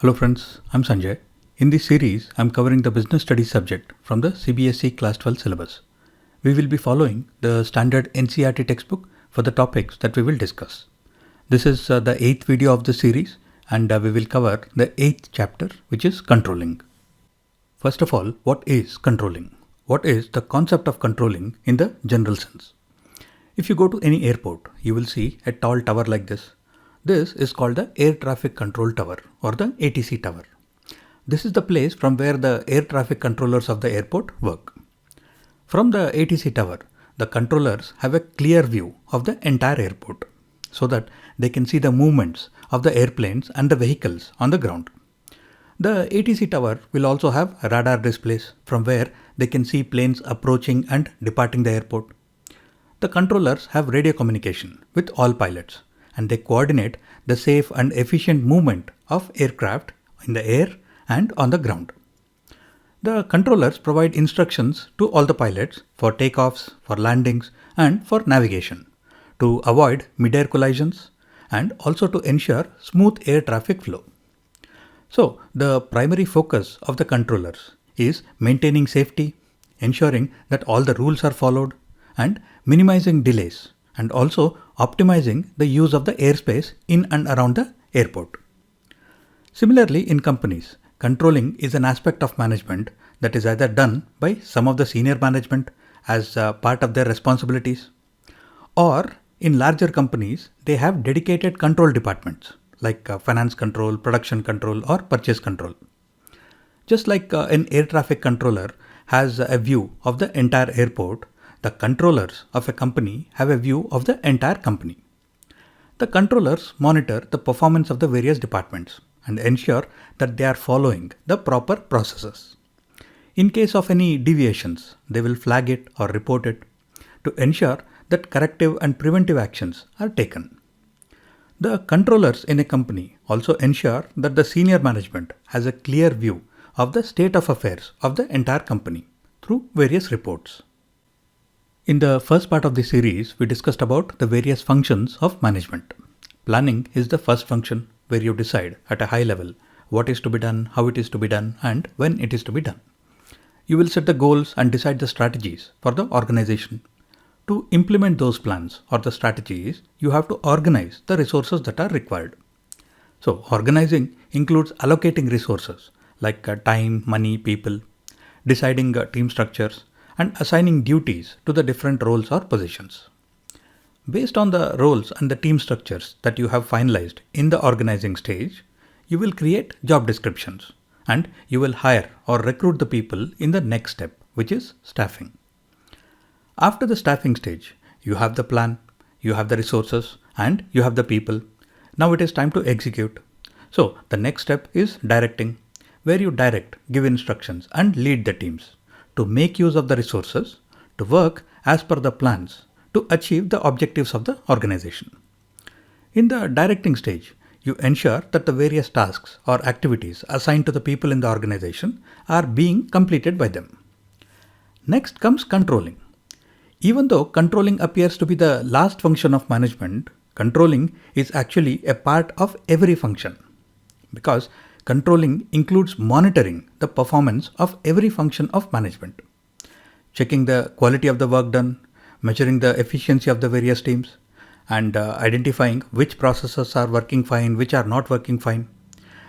Hello friends, I'm Sanjay. In this series, I'm covering the business studies subject from the CBSE Class 12 syllabus. We will be following the standard NCERT textbook for the topics that we will discuss. This is the 8th video of the series and we will cover the 8th chapter, which is controlling. First of all, what is controlling? What is the concept of controlling in the general sense? If you go to any airport, you will see a tall tower like this. This is called the Air Traffic Control Tower or the ATC tower. This is the place from where the air traffic controllers of the airport work. From the ATC tower, the controllers have a clear view of the entire airport so that they can see the movements of the airplanes and the vehicles on the ground. The ATC tower will also have radar displays from where they can see planes approaching and departing the airport. The controllers have radio communication with all pilots and they coordinate the safe and efficient movement of aircraft in the air and on the ground. The controllers provide instructions to all the pilots for takeoffs, for landings and for navigation to avoid mid-air collisions and also to ensure smooth air traffic flow. So the primary focus of the controllers is maintaining safety, ensuring that all the rules are followed and minimizing delays and also optimizing the use of the airspace in and around the airport. Similarly, in companies, controlling is an aspect of management that is either done by some of the senior management as part of their responsibilities, or in larger companies, they have dedicated control departments like finance control, production control, or purchase control. Just like an air traffic controller has a view of the entire airport, the controllers of a company have a view of the entire company. The controllers monitor the performance of the various departments and ensure that they are following the proper processes. In case of any deviations, they will flag it or report it to ensure that corrective and preventive actions are taken. The controllers in a company also ensure that the senior management has a clear view of the state of affairs of the entire company through various reports. In the first part of the series, we discussed about the various functions of management. Planning is the first function where you decide at a high level what is to be done, how it is to be done, and when it is to be done. You will set the goals and decide the strategies for the organization. To implement those plans or the strategies, you have to organize the resources that are required. So, organizing includes allocating resources like time, money, people, deciding team structures, and assigning duties to the different roles or positions. Based on the roles and the team structures that you have finalized in the organizing stage, you will create job descriptions and you will hire or recruit the people in the next step, which is staffing. After the staffing stage, you have the plan, you have the resources, and you have the people. Now it is time to execute. So the next step is directing, where you direct, give instructions, and lead the teams to make use of the resources, to work as per the plans, to achieve the objectives of the organization. In the directing stage, you ensure that the various tasks or activities assigned to the people in the organization are being completed by them. Next comes controlling. Even though controlling appears to be the last function of management, controlling is actually a part of every function because controlling includes monitoring the performance of every function of management, checking the quality of the work done, measuring the efficiency of the various teams, and identifying which processes are working fine, which are not working fine,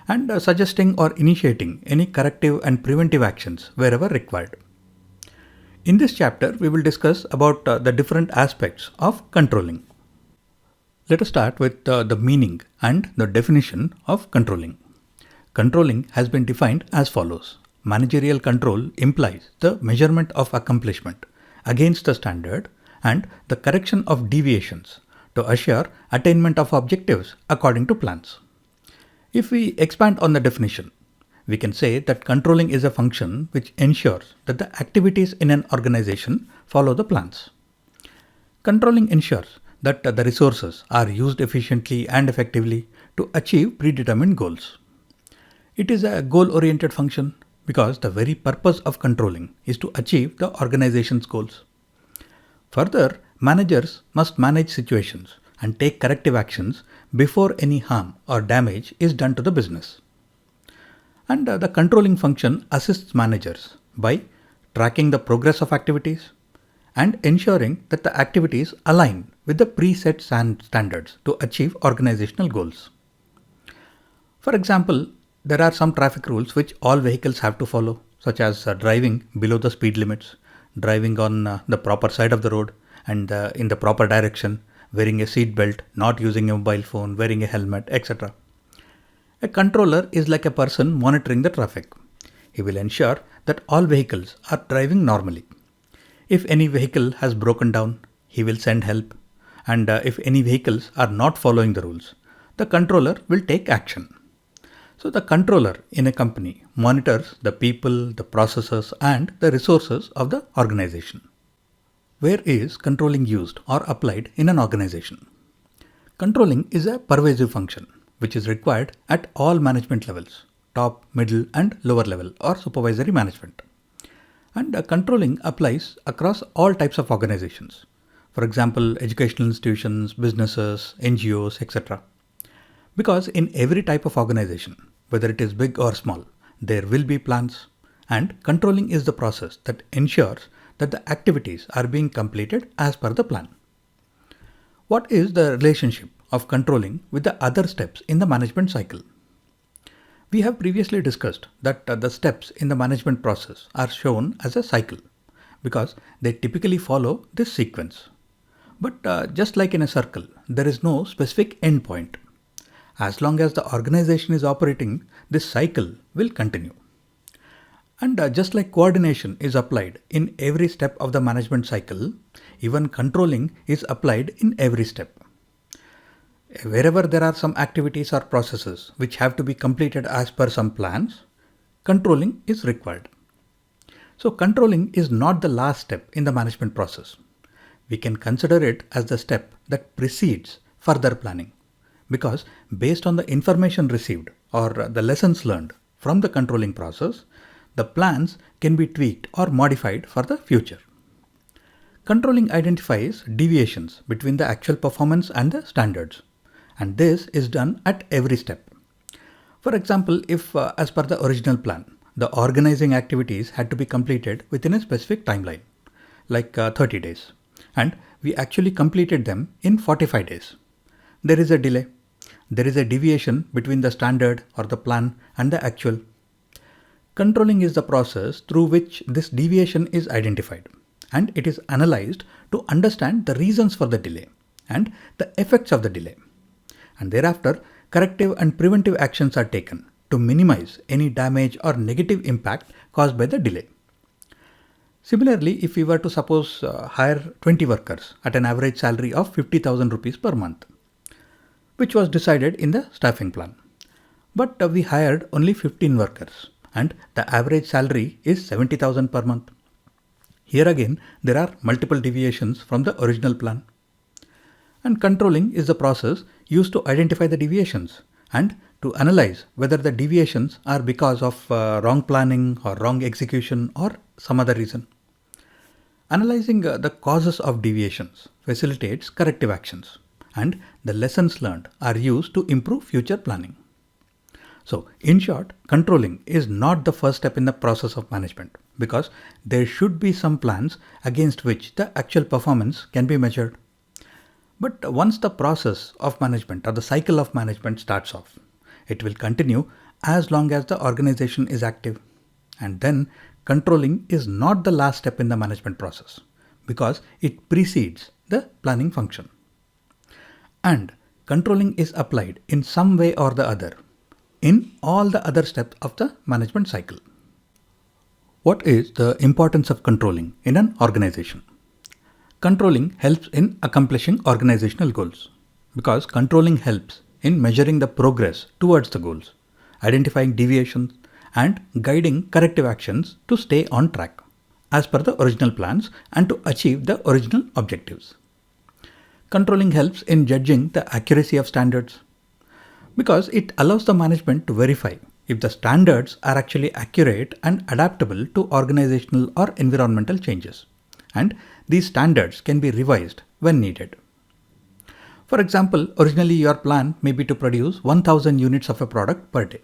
and suggesting or initiating any corrective and preventive actions wherever required. In this chapter, we will discuss about the different aspects of controlling. Let us start with the meaning and the definition of controlling. Controlling has been defined as follows. Managerial control implies the measurement of accomplishment against the standard and the correction of deviations to assure attainment of objectives according to plans. If we expand on the definition, we can say that controlling is a function which ensures that the activities in an organization follow the plans. Controlling ensures that the resources are used efficiently and effectively to achieve predetermined goals. It is a goal-oriented function because the very purpose of controlling is to achieve the organization's goals. Further, managers must manage situations and take corrective actions before any harm or damage is done to the business. And the controlling function assists managers by tracking the progress of activities and ensuring that the activities align with the preset standards to achieve organizational goals. For example, there are some traffic rules which all vehicles have to follow, such as driving below the speed limits, driving on the proper side of the road and in the proper direction, wearing a seat belt, not using a mobile phone, wearing a helmet, etc. A controller is like a person monitoring the traffic. He will ensure that all vehicles are driving normally. If any vehicle has broken down, he will send help. And if any vehicles are not following the rules, the controller will take action. So the controller in a company monitors the people, the processes, and the resources of the organization. Where is controlling used or applied in an organization? Controlling is a pervasive function which is required at all management levels, top, middle, and lower level or supervisory management. And controlling applies across all types of organizations. For example, educational institutions, businesses, NGOs, etc. Because in every type of organization, whether it is big or small, there will be plans, and controlling is the process that ensures that the activities are being completed as per the plan. What is the relationship of controlling with the other steps in the management cycle? We have previously discussed that the steps in the management process are shown as a cycle because they typically follow this sequence. But just like in a circle, there is no specific end point. As long as the organization is operating, this cycle will continue. And just like coordination is applied in every step of the management cycle, even controlling is applied in every step. Wherever there are some activities or processes which have to be completed as per some plans, controlling is required. So controlling is not the last step in the management process. We can consider it as the step that precedes further planning, because based on the information received or the lessons learned from the controlling process, the plans can be tweaked or modified for the future. Controlling identifies deviations between the actual performance and the standards, and this is done at every step. For example, if as per the original plan, the organizing activities had to be completed within a specific timeline, like 30 days, and we actually completed them in 45 days. There is a delay. There is a deviation between the standard or the plan and the actual. Controlling is the process through which this deviation is identified, and it is analyzed to understand the reasons for the delay and the effects of the delay. And thereafter, corrective and preventive actions are taken to minimize any damage or negative impact caused by the delay. Similarly, if we were to suppose hire 20 workers at an average salary of 50,000 rupees per month, which was decided in the staffing plan. But we hired only 15 workers and the average salary is 70,000 per month. Here again, there are multiple deviations from the original plan. And controlling is the process used to identify the deviations and to analyze whether the deviations are because of wrong planning or wrong execution or some other reason. Analyzing the causes of deviations facilitates corrective actions, and the lessons learned are used to improve future planning. So, in short, controlling is not the first step in the process of management because there should be some plans against which the actual performance can be measured. But once the process of management or the cycle of management starts off, it will continue as long as the organization is active. And then controlling is not the last step in the management process because it precedes the planning function. And controlling is applied in some way or the other in all the other steps of the management cycle. What is the importance of controlling in an organization? Controlling helps in accomplishing organizational goals because controlling helps in measuring the progress towards the goals, identifying deviations, and guiding corrective actions to stay on track as per the original plans and to achieve the original objectives. Controlling helps in judging the accuracy of standards because it allows the management to verify if the standards are actually accurate and adaptable to organizational or environmental changes. And these standards can be revised when needed. For example, originally your plan may be to produce 1000 units of a product per day.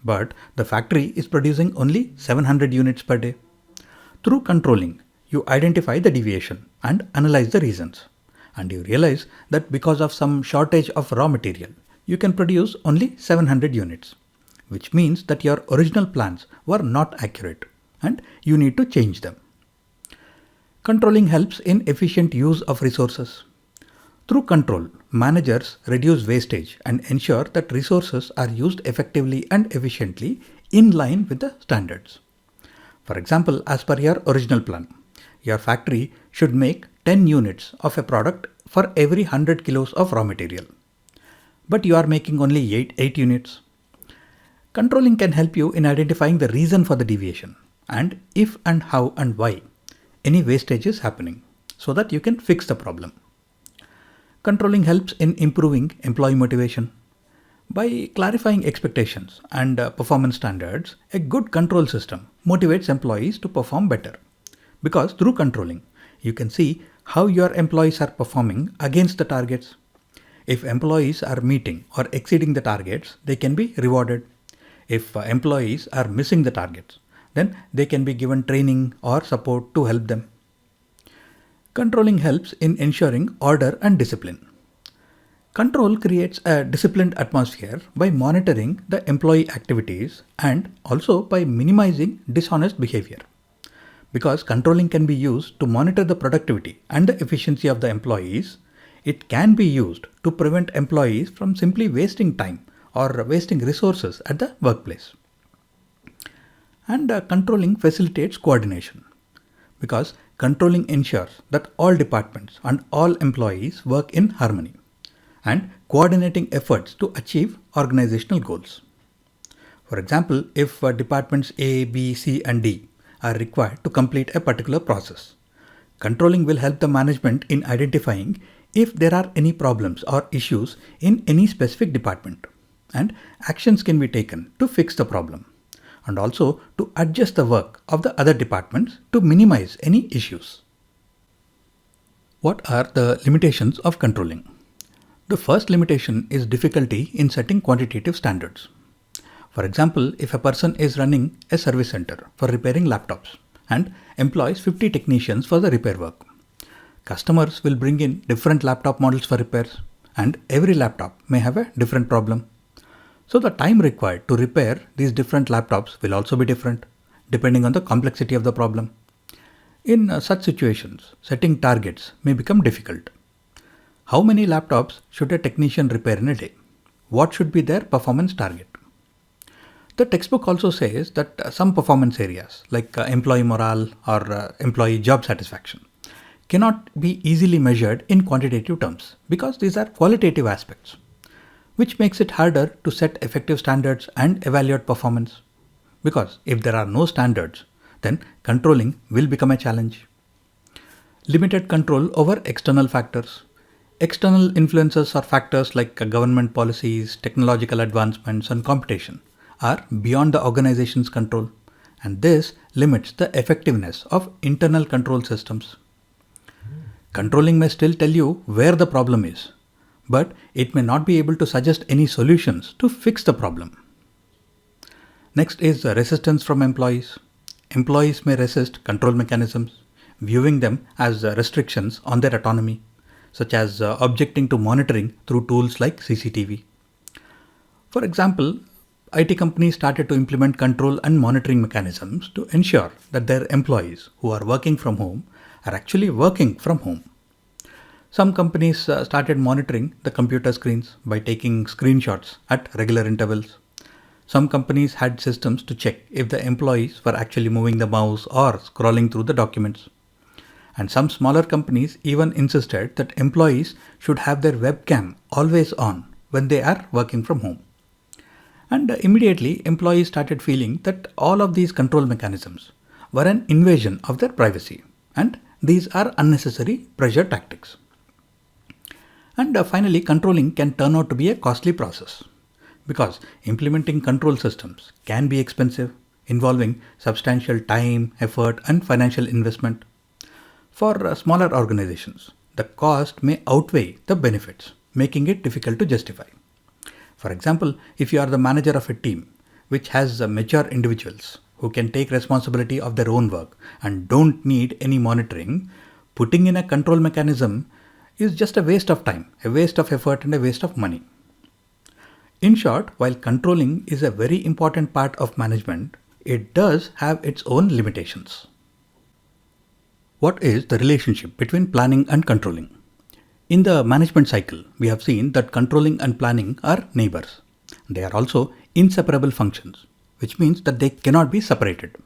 but the factory is producing only 700 units per day. Through controlling, you identify the deviation and analyze the reasons. And you realize that because of some shortage of raw material, you can produce only 700 units, which means that your original plans were not accurate and you need to change them. Controlling helps in efficient use of resources. Through control, managers reduce wastage and ensure that resources are used effectively and efficiently in line with the standards. For example, as per your original plan, your factory should make 10 units of a product for every 100 kilos of raw material. But you are making only 8 units. Controlling can help you in identifying the reason for the deviation and if and how and why any wastage is happening so that you can fix the problem. Controlling helps in improving employee motivation. By clarifying expectations and performance standards, a good control system motivates employees to perform better. Because through controlling, you can see how your employees are performing against the targets. If employees are meeting or exceeding the targets, they can be rewarded. If employees are missing the targets, then they can be given training or support to help them. Controlling helps in ensuring order and discipline. Control creates a disciplined atmosphere by monitoring the employee activities and also by minimizing dishonest behavior. Because controlling can be used to monitor the productivity and the efficiency of the employees, it can be used to prevent employees from simply wasting time or wasting resources at the workplace. And controlling facilitates coordination. Because controlling ensures that all departments and all employees work in harmony and coordinating efforts to achieve organizational goals. For example, if departments A, B, C and D are required to complete a particular process, controlling will help the management in identifying if there are any problems or issues in any specific department, and actions can be taken to fix the problem and also to adjust the work of the other departments to minimize any issues. What are the limitations of controlling? The first limitation is difficulty in setting quantitative standards. For example, if a person is running a service center for repairing laptops and employs 50 technicians for the repair work, customers will bring in different laptop models for repairs and every laptop may have a different problem. So the time required to repair these different laptops will also be different depending on the complexity of the problem. In such situations, setting targets may become difficult. How many laptops should a technician repair in a day? What should be their performance target? The textbook also says that some performance areas like employee morale or employee job satisfaction cannot be easily measured in quantitative terms because these are qualitative aspects, which makes it harder to set effective standards and evaluate performance. Because if there are no standards, then controlling will become a challenge. Limited control over external factors. External influences or factors like government policies, technological advancements, and competition are beyond the organization's control, and this limits the effectiveness of internal control systems. Controlling may still tell you where the problem is, but it may not be able to suggest any solutions to fix the problem. Next is resistance from employees. Employees may resist control mechanisms, viewing them as restrictions on their autonomy, such as objecting to monitoring through tools like CCTV. For example, IT companies started to implement control and monitoring mechanisms to ensure that their employees who are working from home are actually working from home. Some companies started monitoring the computer screens by taking screenshots at regular intervals. Some companies had systems to check if the employees were actually moving the mouse or scrolling through the documents. And some smaller companies even insisted that employees should have their webcam always on when they are working from home. And immediately employees started feeling that all of these control mechanisms were an invasion of their privacy, and these are unnecessary pressure tactics. And finally, controlling can turn out to be a costly process because implementing control systems can be expensive, involving substantial time, effort, and financial investment. For smaller organizations, the cost may outweigh the benefits, making it difficult to justify. For example, if you are the manager of a team, which has mature individuals who can take responsibility of their own work and don't need any monitoring, putting in a control mechanism is just a waste of time, a waste of effort and a waste of money. In short, while controlling is a very important part of management, it does have its own limitations. What is the relationship between planning and controlling? In the management cycle, we have seen that controlling and planning are neighbors. They are also inseparable functions, which means that they cannot be separated.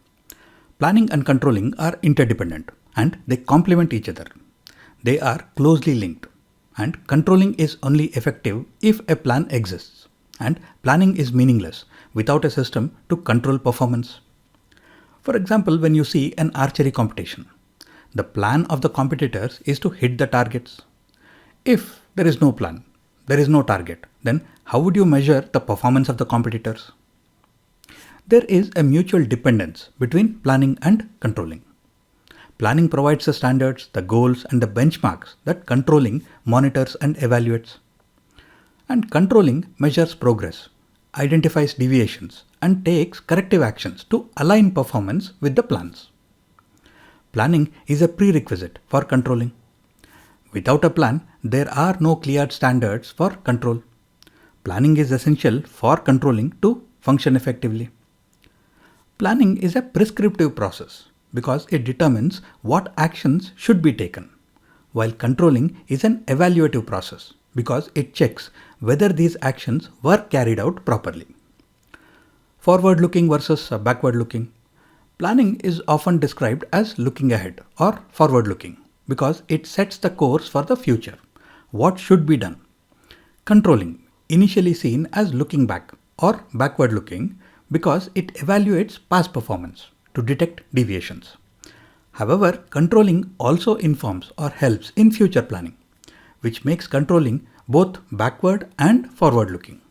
Planning and controlling are interdependent and they complement each other. They are closely linked, and controlling is only effective if a plan exists, and planning is meaningless without a system to control performance. For example, when you see an archery competition, the plan of the competitors is to hit the targets. If there is no plan, there is no target, then how would you measure the performance of the competitors? There is a mutual dependence between planning and controlling. Planning provides the standards, the goals, and the benchmarks that controlling monitors and evaluates. And controlling measures progress, identifies deviations, and takes corrective actions to align performance with the plans. Planning is a prerequisite for controlling. Without a plan, there are no clear standards for control. Planning is essential for controlling to function effectively. Planning is a prescriptive process because it determines what actions should be taken, while controlling is an evaluative process because it checks whether these actions were carried out properly. Forward-looking versus backward-looking. Planning is often described as looking ahead or forward-looking because it sets the course for the future, what should be done. Controlling, initially seen as looking back or backward-looking because it evaluates past performance to detect deviations. However, controlling also informs or helps in future planning, which makes controlling both backward and forward-looking.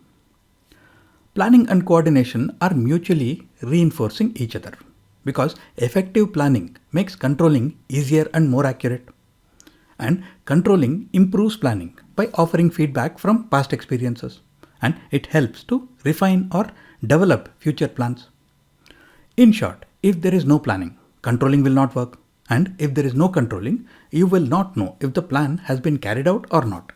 Planning and coordination are mutually reinforcing each other because effective planning makes controlling easier and more accurate. And controlling improves planning by offering feedback from past experiences, and it helps to refine or develop future plans. In short, if there is no planning, controlling will not work. And if there is no controlling, you will not know if the plan has been carried out or not.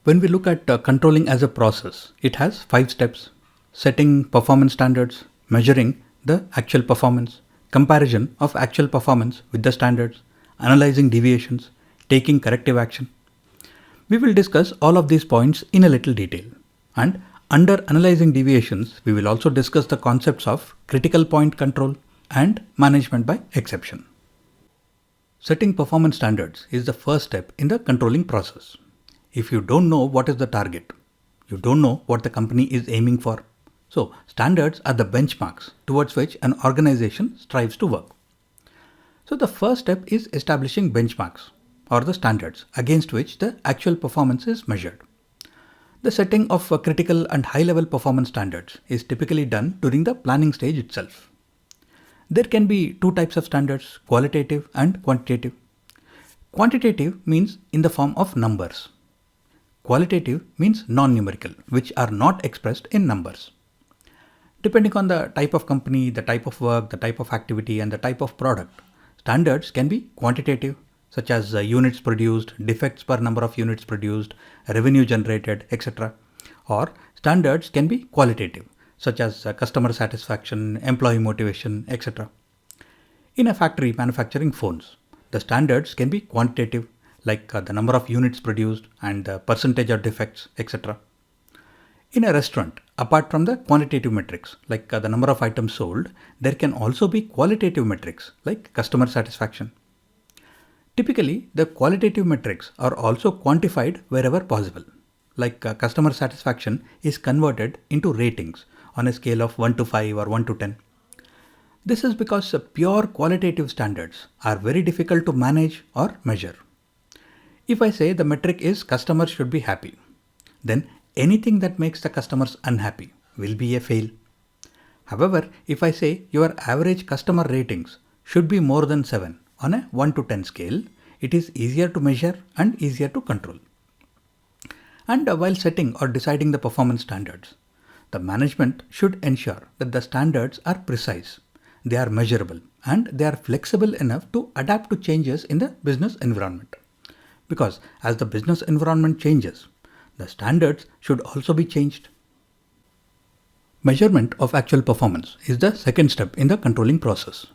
When we look at controlling as a process, it has 5 steps: setting performance standards, measuring the actual performance, comparison of actual performance with the standards, analyzing deviations, taking corrective action. We will discuss all of these points in a little detail. And under analyzing deviations, we will also discuss the concepts of critical point control and management by exception. Setting performance standards is the first step in the controlling process. If you don't know what is the target, you don't know what the company is aiming for. So standards are the benchmarks towards which an organization strives to work. So the first step is establishing benchmarks or the standards against which the actual performance is measured. The setting of critical and high-level performance standards is typically done during the planning stage itself. There can be 2 types of standards, qualitative and quantitative. Quantitative means in the form of numbers. Qualitative means non-numerical, which are not expressed in numbers. Depending on the type of company, the type of work, the type of activity, and the type of product, standards can be quantitative, such as units produced, defects per number of units produced, revenue generated, etc. Or standards can be qualitative, such as customer satisfaction, employee motivation, etc. In a factory manufacturing phones, the standards can be quantitative, like the number of units produced and the percentage of defects, etc. In a restaurant, apart from the quantitative metrics, like the number of items sold, there can also be qualitative metrics, like customer satisfaction. Typically, the qualitative metrics are also quantified wherever possible, like customer satisfaction is converted into ratings on a scale of 1 to 5 or 1 to 10. This is because pure qualitative standards are very difficult to manage or measure. If I say the metric is customers should be happy, then anything that makes the customers unhappy will be a fail. However, if I say your average customer ratings should be more than 7 on a 1 to 10 scale, it is easier to measure and easier to control. And while setting or deciding the performance standards, The management should ensure that the standards are precise, they are measurable, and they are flexible enough to adapt to changes in the business environment. Because as the business environment changes, the standards should also be changed. Measurement of actual performance is the second step in the controlling process.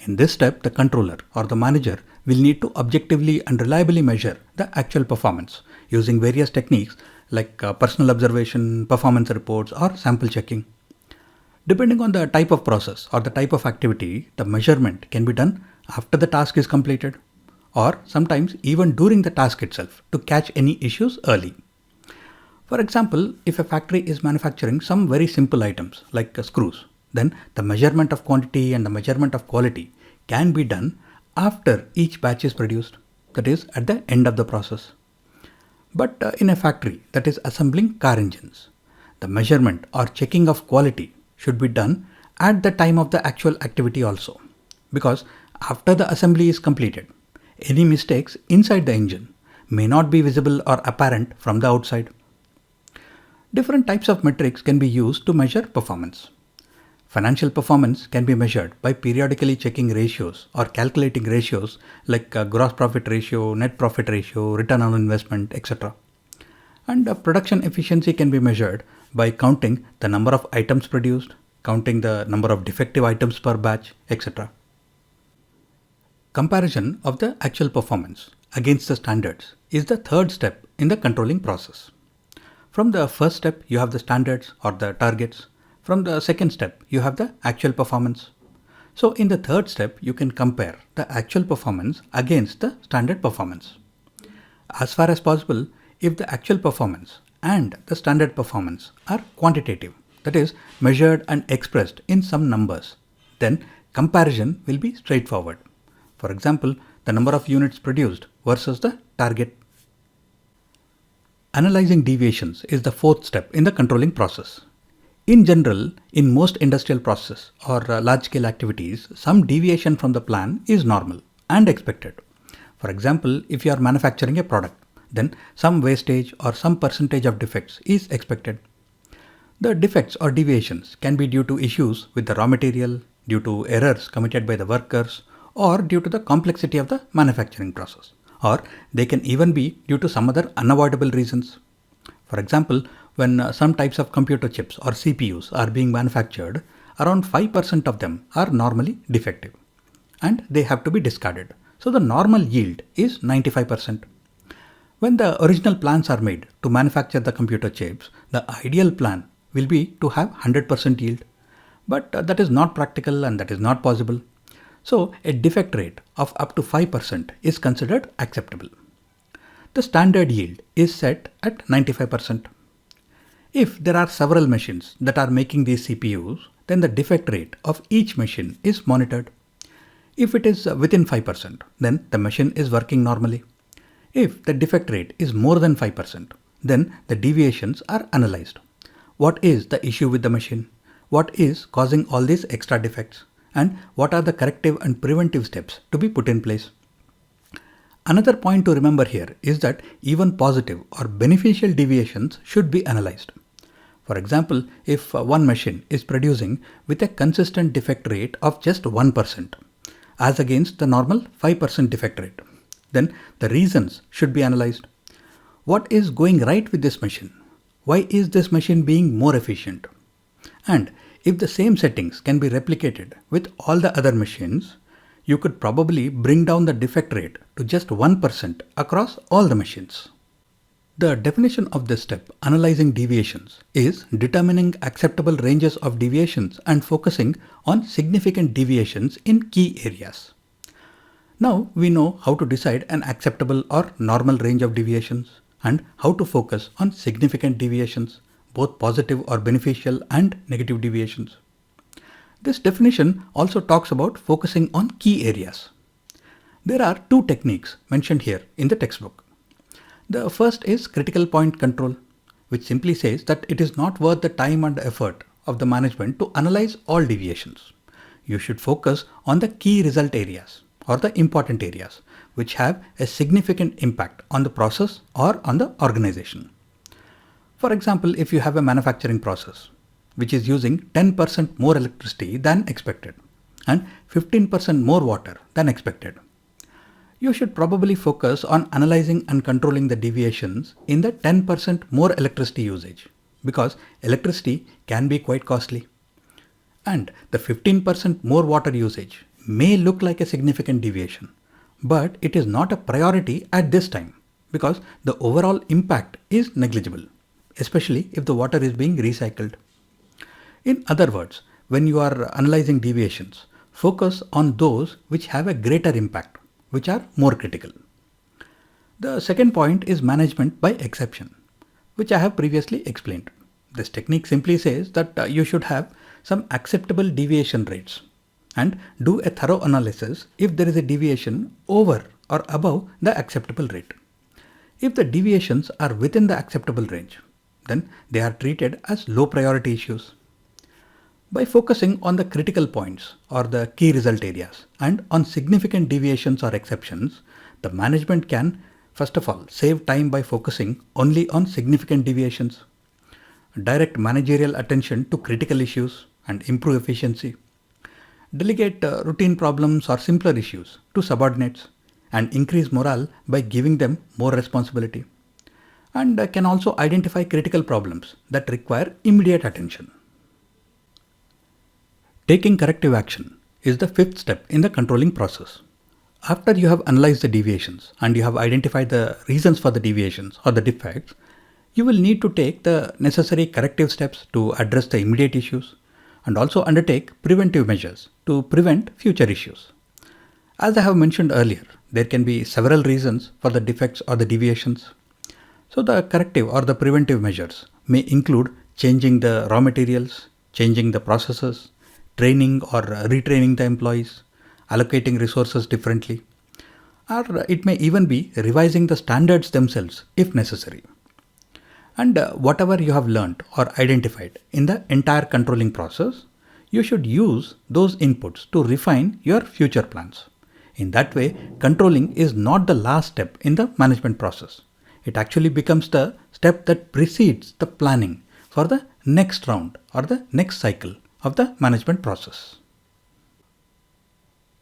In this step, the controller or the manager will need to objectively and reliably measure the actual performance using various techniques like personal observation, performance reports, or sample checking. Depending on the type of process or the type of activity, the measurement can be done after the task is completed or sometimes even during the task itself to catch any issues early. For example, if a factory is manufacturing some very simple items like screws, then the measurement of quantity and the measurement of quality can be done after each batch is produced, that is at the end of the process. But in a factory that is assembling car engines, the measurement or checking of quality should be done at the time of the actual activity also, because after the assembly is completed, any mistakes inside the engine may not be visible or apparent from the outside. Different types of metrics can be used to measure performance. Financial performance can be measured by periodically checking ratios or calculating ratios like gross profit ratio, net profit ratio, return on investment, etc. And production efficiency can be measured by counting the number of items produced, counting the number of defective items per batch, etc. Comparison of the actual performance against the standards is the third step in the controlling process. From the first step, you have the standards or the targets. From the second step, you have the actual performance. So in the third step, you can compare the actual performance against the standard performance. As far as possible, if the actual performance and the standard performance are quantitative, that is measured and expressed in some numbers, then comparison will be straightforward. For example, the number of units produced versus the target. Analyzing deviations is the fourth step in the controlling process. In general, in most industrial processes or large-scale activities, some deviation from the plan is normal and expected. For example, if you are manufacturing a product, then some wastage or some percentage of defects is expected. The defects or deviations can be due to issues with the raw material, due to errors committed by the workers, or due to the complexity of the manufacturing process, or they can even be due to some other unavoidable reasons. For example, when some types of computer chips or CPUs are being manufactured, around 5% of them are normally defective and they have to be discarded. So the normal yield is 95%. When the original plans are made to manufacture the computer chips, the ideal plan will be to have 100% yield. But that is not practical and that is not possible. So a defect rate of up to 5% is considered acceptable. The standard yield is set at 95%. If there are several machines that are making these CPUs, then the defect rate of each machine is monitored. If it is within 5%, then the machine is working normally. If the defect rate is more than 5%, then the deviations are analyzed. What is the issue with the machine? What is causing all these extra defects? And what are the corrective and preventive steps to be put in place? Another point to remember here is that even positive or beneficial deviations should be analyzed. For example, if one machine is producing with a consistent defect rate of just 1% as against the normal 5% defect rate, then the reasons should be analyzed. What is going right with this machine? Why is this machine being more efficient? And if the same settings can be replicated with all the other machines, you could probably bring down the defect rate to just 1% across all the machines. The definition of this step, analyzing deviations, is determining acceptable ranges of deviations and focusing on significant deviations in key areas. Now we know how to decide an acceptable or normal range of deviations and how to focus on significant deviations, both positive or beneficial and negative deviations. This definition also talks about focusing on key areas. There are two techniques mentioned here in the textbook. The first is critical point control, which simply says that it is not worth the time and effort of the management to analyze all deviations. You should focus on the key result areas or the important areas which have a significant impact on the process or on the organization. For example, if you have a manufacturing process, which is using 10% more electricity than expected and 15% more water than expected. You should probably focus on analyzing and controlling the deviations in the 10% more electricity usage because electricity can be quite costly. And the 15% more water usage may look like a significant deviation, but it is not a priority at this time because the overall impact is negligible, especially if the water is being recycled. In other words, when you are analyzing deviations, focus on those which have a greater impact, which are more critical. The second point is management by exception, which I have previously explained. This technique simply says that you should have some acceptable deviation rates and do a thorough analysis if there is a deviation over or above the acceptable rate. If the deviations are within the acceptable range, then they are treated as low priority issues. By focusing on the critical points or the key result areas and on significant deviations or exceptions, the management can, first of all, save time by focusing only on significant deviations, direct managerial attention to critical issues and improve efficiency, delegate routine problems or simpler issues to subordinates, and increase morale by giving them more responsibility, and can also identify critical problems that require immediate attention. Taking corrective action is the fifth step in the controlling process. After you have analyzed the deviations and you have identified the reasons for the deviations or the defects, you will need to take the necessary corrective steps to address the immediate issues and also undertake preventive measures to prevent future issues. As I have mentioned earlier, there can be several reasons for the defects or the deviations. So the corrective or the preventive measures may include changing the raw materials, changing the processes, training or retraining the employees, allocating resources differently, or it may even be revising the standards themselves if necessary. And whatever you have learned or identified in the entire controlling process, you should use those inputs to refine your future plans. In that way, controlling is not the last step in the management process. It actually becomes the step that precedes the planning for the next round or the next cycle of the management process.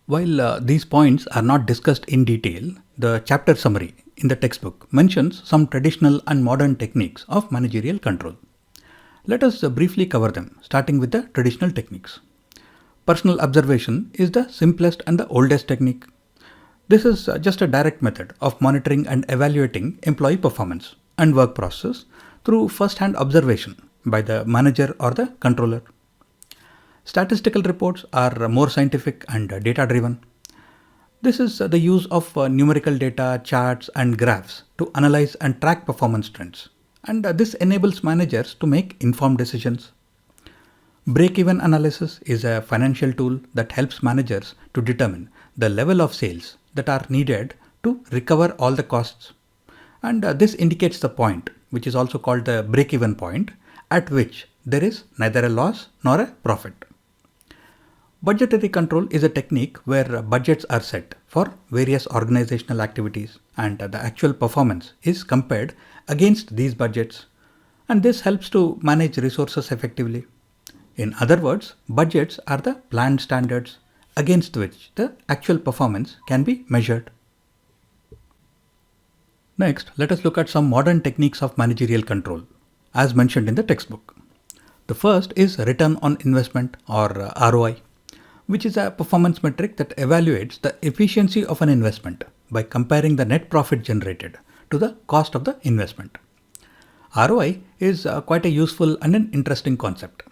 While these points are not discussed in detail, the chapter summary in the textbook mentions some traditional and modern techniques of managerial control. Let us briefly cover them, starting with the traditional techniques. Personal observation is the simplest and the oldest technique. This is just a direct method of monitoring and evaluating employee performance and work process through first-hand observation by the manager or the controller. Statistical reports are more scientific and data-driven. This is the use of numerical data, charts, and graphs to analyze and track performance trends. And this enables managers to make informed decisions. Break-even analysis is a financial tool that helps managers to determine the level of sales that are needed to recover all the costs. And this indicates the point, which is also called the break-even point, at which there is neither a loss nor a profit. Budgetary control is a technique where budgets are set for various organizational activities and the actual performance is compared against these budgets, and this helps to manage resources effectively. In other words, budgets are the planned standards against which the actual performance can be measured. Next, let us look at some modern techniques of managerial control, as mentioned in the textbook. The first is return on investment or ROI, which is a performance metric that evaluates the efficiency of an investment by comparing the net profit generated to the cost of the investment. ROI is quite a useful and an interesting concept.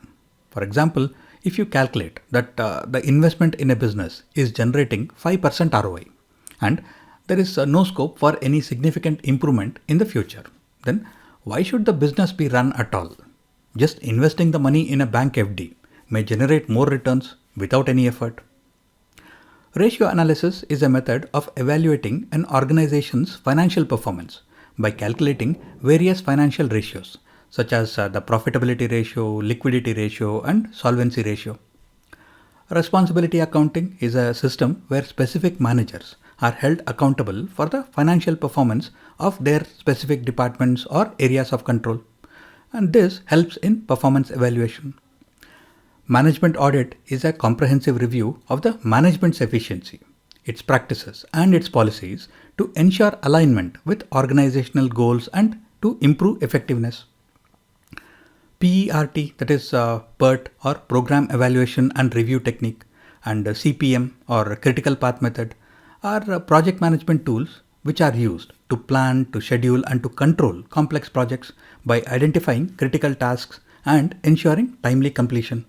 For example, if you calculate that the investment in a business is generating 5% ROI and there is no scope for any significant improvement in the future, then why should the business be run at all? Just investing the money in a bank FD may generate more returns without any effort. Ratio analysis is a method of evaluating an organization's financial performance by calculating various financial ratios such as the profitability ratio, liquidity ratio, and solvency ratio. Responsibility accounting is a system where specific managers are held accountable for the financial performance of their specific departments or areas of control, and this helps in performance evaluation. Management audit is a comprehensive review of the management's efficiency, its practices, and its policies to ensure alignment with organizational goals and to improve effectiveness. PERT, that is PERT or Program Evaluation and Review Technique, and CPM or Critical Path Method are project management tools which are used to plan, to schedule, and to control complex projects by identifying critical tasks and ensuring timely completion.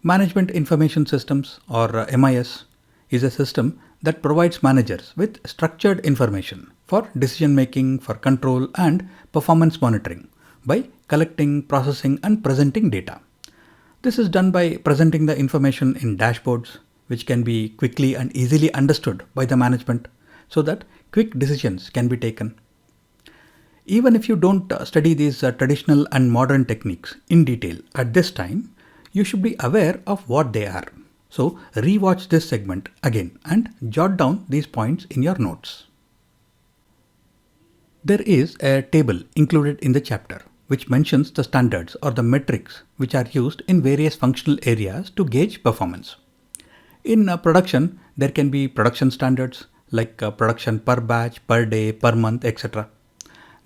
Management Information Systems or MIS is a system that provides managers with structured information for decision making, for control, and performance monitoring by collecting, processing, and presenting data. This is done by presenting the information in dashboards, which can be quickly and easily understood by the management so that quick decisions can be taken. Even if you don't study these traditional and modern techniques in detail at this time, you should be aware of what they are. So rewatch this segment again and jot down these points in your notes. There is a table included in the chapter which mentions the standards or the metrics which are used in various functional areas to gauge performance. In production, there can be production standards like production per batch, per day, per month, etc.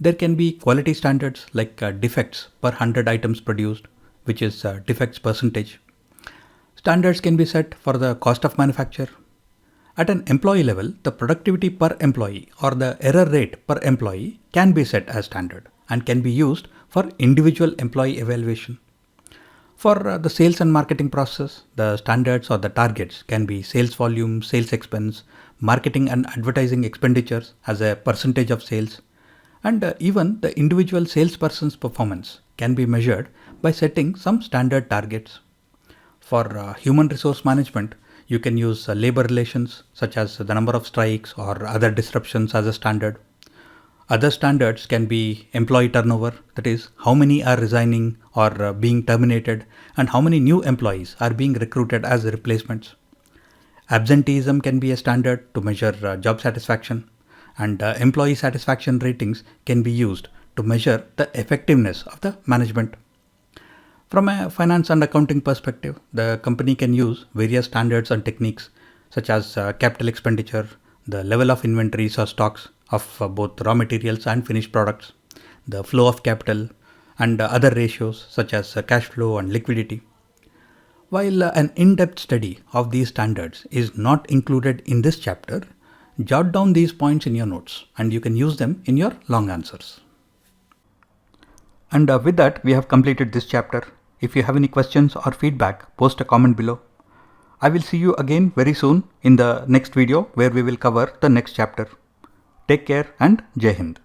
There can be quality standards like defects per 100 items produced, which is defects percentage. Standards can be set for the cost of manufacture. At an employee level, the productivity per employee or the error rate per employee can be set as standard and can be used for individual employee evaluation. For the sales and marketing process, the standards or the targets can be sales volume, sales expense, marketing and advertising expenditures as a percentage of sales, and even the individual salesperson's performance can be measured by setting some standard targets. For human resource management, you can use labor relations such as the number of strikes or other disruptions as a standard. Other standards can be employee turnover, that is, how many are resigning or being terminated, and how many new employees are being recruited as replacements. Absenteeism can be a standard to measure job satisfaction, and employee satisfaction ratings can be used to measure the effectiveness of the management. From a finance and accounting perspective, the company can use various standards and techniques such as capital expenditure, the level of inventories or stocks of both raw materials and finished products, the flow of capital, and other ratios such as cash flow and liquidity. While an in-depth study of these standards is not included in this chapter, jot down these points in your notes and you can use them in your long answers. And with that, we have completed this chapter. If you have any questions or feedback, post a comment below. I will see you again very soon in the next video where we will cover the next chapter. Take care and Jai Hind.